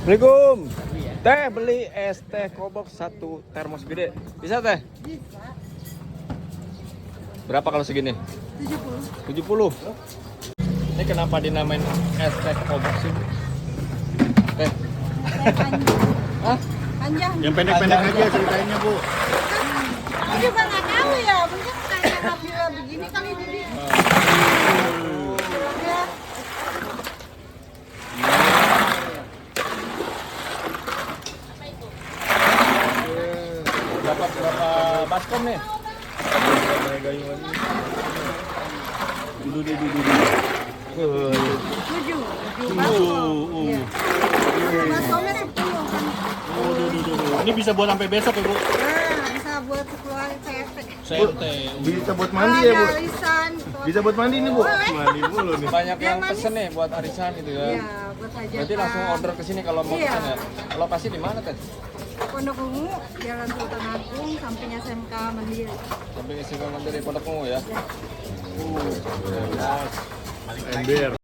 Assalamualaikum. Teh beli es teh kobok satu termos gede. Bisa teh? Bisa. Berapa kalau segini? 70. 70. Ini kenapa dinamain es teh kobok sih? Teh. Saya panjang. Hah? Panjang. Yang pendek-pendek aja ceritainnya, Bu. Aku juga nggak tahu ya. Mungkin kayak Nabila begini kali jadi. Ya. Dapat berapa baskom nih? Dulu. 7. Uh. Baskomnya 10 kan. Ini bisa buat sampai besok ya, Bu? Nah, bisa buat keluarin CFT. CFT. Bisa buat mandi ya, Bu? Ada arisan. Bisa buat mandi nih, Bu? Boleh. Mandi mulu nih. Banyak yang manis. pesen nih buat arisan gitu ya. Iya, buat aja. Berarti langsung order ke sini kalau mau Iya. pesen ya. Lokasi di mana teh? Pondok Ungu, Jalan Sultan Agung, sampingnya SMK Mandiri. Samping isi Mandiri Pondok Ungu ya. Ya. Ember.